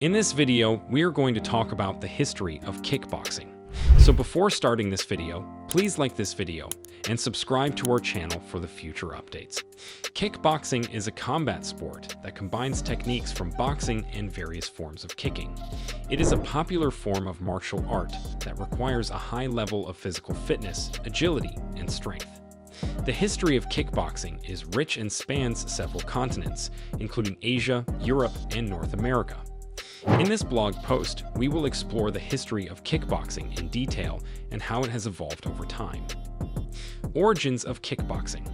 In this video, we are going to talk about the history of kickboxing. So before starting this video, please like this video and subscribe to our channel for the future updates. Kickboxing is a combat sport that combines techniques from boxing and various forms of kicking. It is a popular form of martial art that requires a high level of physical fitness, agility, and strength. The history of kickboxing is rich and spans several continents, including Asia, Europe, and North America. In this blog post, we will explore the history of kickboxing in detail and how it has evolved over time. Origins of kickboxing.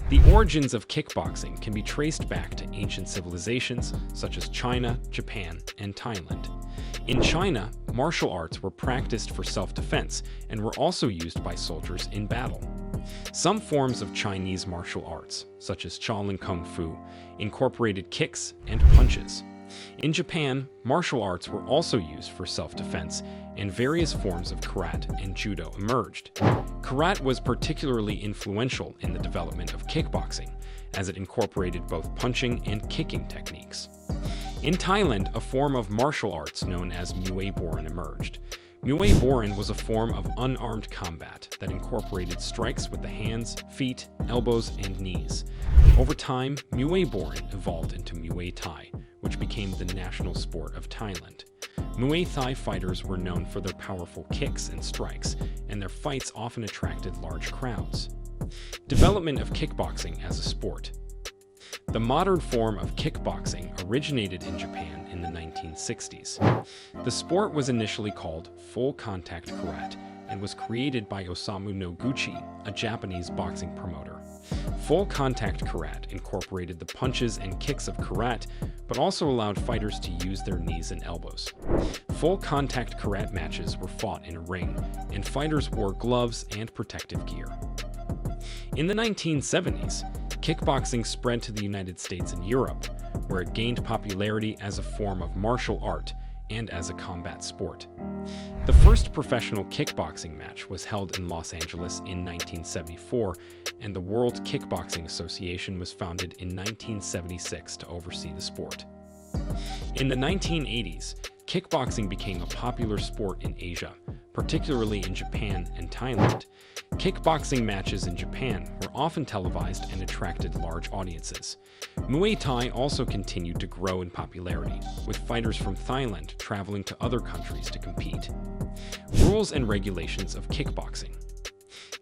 The origins of kickboxing can be traced back to ancient civilizations such as China, Japan, and Thailand. In China, martial arts were practiced for self-defense and were also used by soldiers in battle. Some forms of Chinese martial arts, such as Shaolin Kung Fu, incorporated kicks and punches. In Japan, martial arts were also used for self-defense, and various forms of karate and judo emerged. Karate was particularly influential in the development of kickboxing, as it incorporated both punching and kicking techniques. In Thailand, a form of martial arts known as Muay Boran emerged. Muay Boran was a form of unarmed combat that incorporated strikes with the hands, feet, elbows, and knees. Over time, Muay Boran evolved into Muay Thai, which became the national sport of Thailand. Muay Thai fighters were known for their powerful kicks and strikes, and their fights often attracted large crowds. Development of kickboxing as a sport. The modern form of kickboxing originated in Japan in the 1960s. The sport was initially called full contact karate and was created by Osamu Noguchi, a Japanese boxing promoter. Full contact karate incorporated the punches and kicks of karate, but also allowed fighters to use their knees and elbows. Full contact karate matches were fought in a ring, and fighters wore gloves and protective gear. In the 1970s, kickboxing spread to the United States and Europe, where it gained popularity as a form of martial art and as a combat sport. The first professional kickboxing match was held in Los Angeles in 1974, and the World Kickboxing Association was founded in 1976 to oversee the sport. In the 1980s, kickboxing became a popular sport in Asia, particularly in Japan and Thailand. Kickboxing matches in Japan were often televised and attracted large audiences. Muay Thai also continued to grow in popularity, with fighters from Thailand traveling to other countries to compete. Rules and regulations of kickboxing.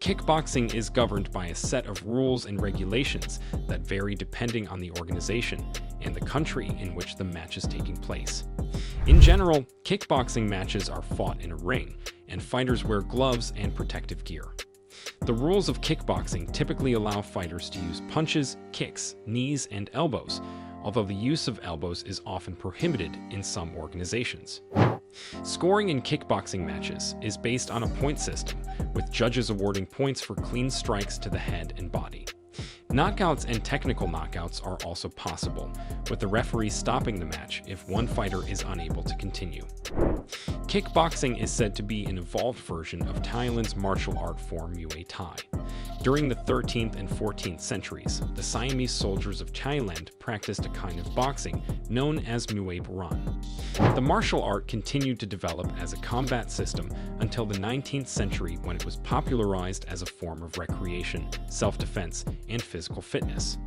Kickboxing is governed by a set of rules and regulations that vary depending on the organization and the country in which the match is taking place. In general, kickboxing matches are fought in a ring, and fighters wear gloves and protective gear. The rules of kickboxing typically allow fighters to use punches, kicks, knees, and elbows, although the use of elbows is often prohibited in some organizations. Scoring in kickboxing matches is based on a point system, with judges awarding points for clean strikes to the head and body. Knockouts and technical knockouts are also possible, with the referee stopping the match if one fighter is unable to continue. Kickboxing is said to be an evolved version of Thailand's martial art form Muay Thai. During the 13th and 14th centuries, the Siamese soldiers of Thailand practiced a kind of boxing known as Muay Boran. The martial art continued to develop as a combat system until the 19th century, when it was popularized as a form of recreation, self-defense, and physical fitness.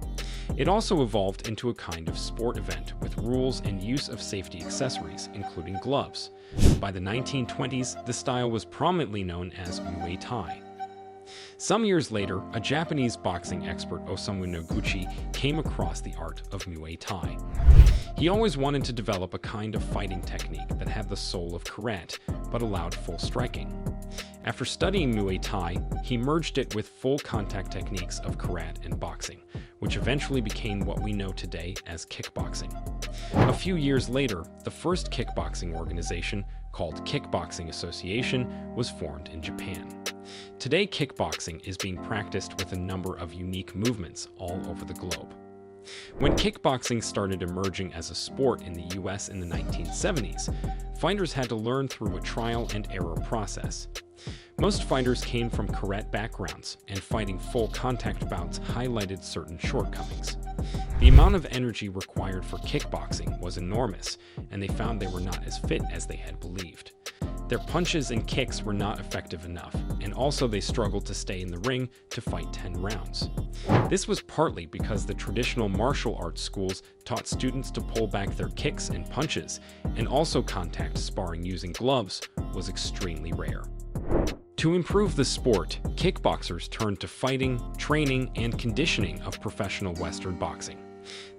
It also evolved into a kind of sport event with rules and use of safety accessories, including gloves. By the 1920s, the style was prominently known as Muay Thai. Some years later, a Japanese boxing expert, Osamu Noguchi, came across the art of Muay Thai. He always wanted to develop a kind of fighting technique that had the soul of karate, but allowed full striking. After studying Muay Thai, he merged it with full contact techniques of karate and boxing, which eventually became what we know today as kickboxing. A few years later, the first kickboxing organization, called Kickboxing Association, was formed in Japan. Today, kickboxing is being practiced with a number of unique movements all over the globe. When kickboxing started emerging as a sport in the US in the 1970s, fighters had to learn through a trial and error process. Most fighters came from karate backgrounds, and fighting full contact bouts highlighted certain shortcomings. The amount of energy required for kickboxing was enormous, and they found they were not as fit as they had believed. Their punches and kicks were not effective enough, and also they struggled to stay in the ring to fight 10 rounds. This was partly because the traditional martial arts schools taught students to pull back their kicks and punches, and also contact sparring using gloves was extremely rare. To improve the sport, kickboxers turned to fighting, training, and conditioning of professional Western boxing.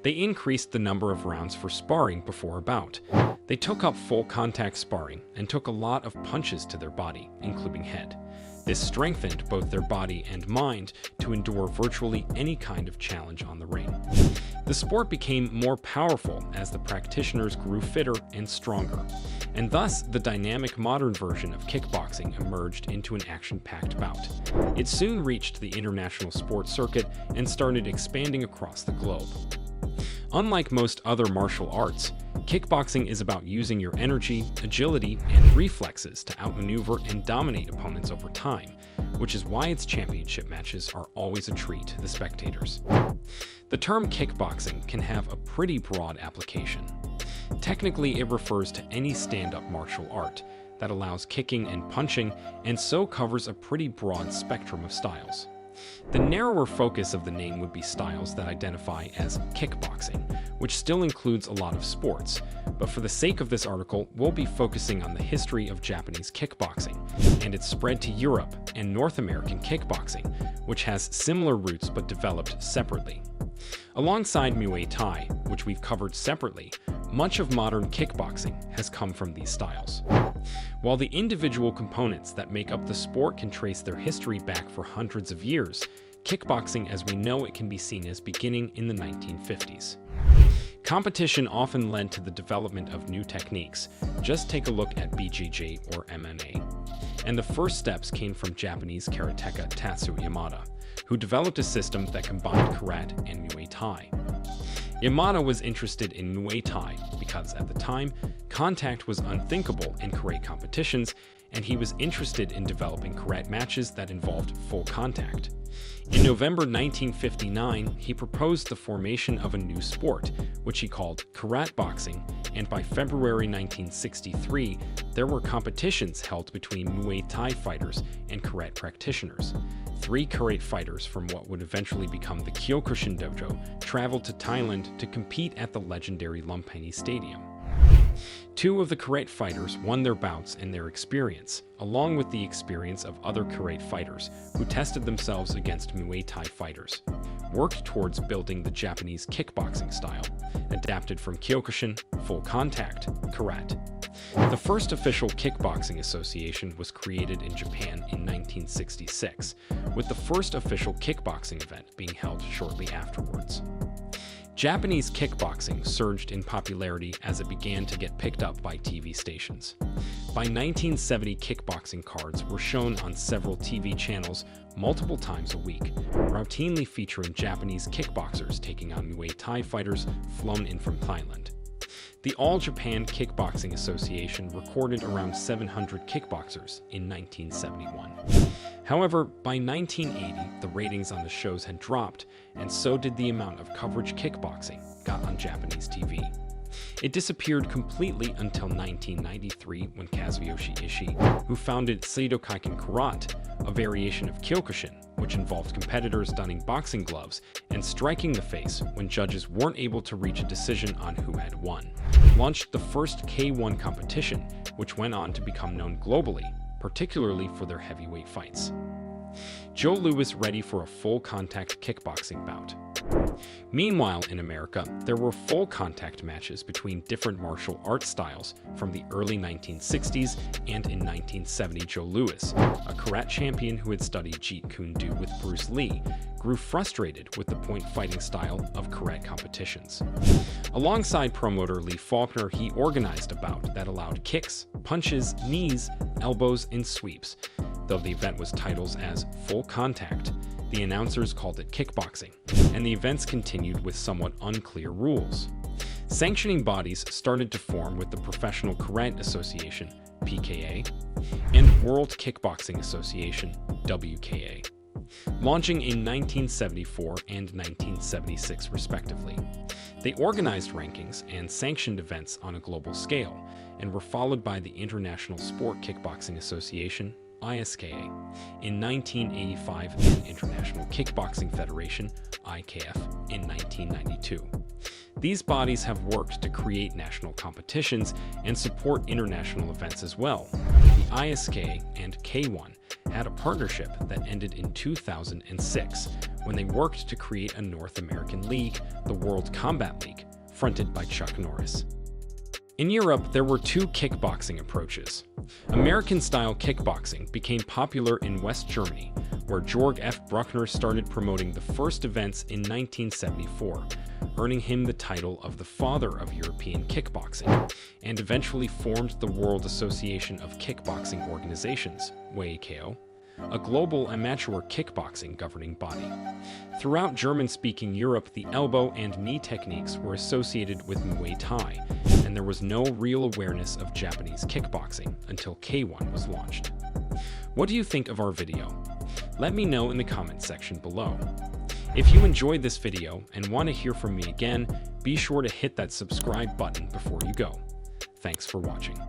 They increased the number of rounds for sparring before a bout. They took up full contact sparring and took a lot of punches to their body, including head. This strengthened both their body and mind to endure virtually any kind of challenge on the ring. The sport became more powerful as the practitioners grew fitter and stronger, and thus the dynamic modern version of kickboxing emerged into an action-packed bout. It soon reached the international sports circuit and started expanding across the globe. Unlike most other martial arts, kickboxing is about using your energy, agility, and reflexes to outmaneuver and dominate opponents over time, which is why its championship matches are always a treat to the spectators. The term kickboxing can have a pretty broad application. Technically, it refers to any stand-up martial art that allows kicking and punching, and so covers a pretty broad spectrum of styles. The narrower focus of the name would be styles that identify as kickboxing, which still includes a lot of sports, but for the sake of this article, we'll be focusing on the history of Japanese kickboxing and its spread to Europe and North American kickboxing, which has similar roots but developed separately. Alongside Muay Thai, which we've covered separately, much of modern kickboxing has come from these styles. While the individual components that make up the sport can trace their history back for hundreds of years, kickboxing as we know it can be seen as beginning in the 1950s. Competition often led to the development of new techniques. Just take a look at BJJ or MMA. And the first steps came from Japanese karateka Tatsu Yamada, who developed a system that combined karate and Muay Thai. Yamada was interested in Muay Thai because, at the time, contact was unthinkable in karate competitions, and he was interested in developing karate matches that involved full contact. In November 1959, he proposed the formation of a new sport, which he called karate boxing, and by February 1963, there were competitions held between Muay Thai fighters and karate practitioners. 3 karate fighters from what would eventually become the Kyokushin Dojo traveled to Thailand to compete at the legendary Lumpini Stadium. 2 of the karate fighters won their bouts, and their experience, along with the experience of other karate fighters who tested themselves against Muay Thai fighters, worked towards building the Japanese kickboxing style, adapted from Kyokushin, full contact, karate. The first official kickboxing association was created in Japan in 1966, with the first official kickboxing event being held shortly afterwards. Japanese kickboxing surged in popularity as it began to get picked up by TV stations. By 1970, kickboxing cards were shown on several TV channels multiple times a week, routinely featuring Japanese kickboxers taking on Muay Thai fighters flown in from Thailand. The All Japan Kickboxing Association recorded around 700 kickboxers in 1971. However, by 1980, the ratings on the shows had dropped, and so did the amount of coverage kickboxing got on Japanese TV. It disappeared completely until 1993 when Kazuyoshi Ishii, who founded Seidokaiken Karate, a variation of Kyokushin, which involved competitors donning boxing gloves and striking the face when judges weren't able to reach a decision on who had won, launched the first K1 competition, which went on to become known globally, particularly for their heavyweight fights. Joe Louis ready for a full-contact kickboxing bout. Meanwhile, in America, there were full-contact matches between different martial arts styles from the early 1960s, and in 1970, Joe Louis, a karate champion who had studied Jeet Kune Do with Bruce Lee, grew frustrated with the point fighting style of karate competitions. Alongside promoter Lee Faulkner, he organized a bout that allowed kicks, punches, knees, elbows, and sweeps. Though the event was titled as Full Contact, the announcers called it kickboxing, and the events continued with somewhat unclear rules. Sanctioning bodies started to form with the Professional Karate Association, PKA, and World Kickboxing Association, WKA. launching in 1974 and 1976 respectively. They organized rankings and sanctioned events on a global scale, and were followed by the International Sport Kickboxing Association, ISKA, in 1985 and International Kickboxing Federation, IKF, in 1992. These bodies have worked to create national competitions and support international events as well. The ISKA and K1 had a partnership that ended in 2006 when they worked to create a North American league, the World Combat League, fronted by Chuck Norris. In Europe, there were two kickboxing approaches. American-style kickboxing became popular in West Germany, where Georg F. Bruckner started promoting the first events in 1974, earning him the title of the father of European kickboxing, and eventually formed the World Association of Kickboxing Organizations, WAKO, a global amateur kickboxing governing body. Throughout German-speaking Europe, the elbow and knee techniques were associated with Muay Thai, and there was no real awareness of Japanese kickboxing until K1 was launched. What do you think of our video? Let me know in the comments section below. If you enjoyed this video and want to hear from me again, be sure to hit that subscribe button before you go. Thanks for watching.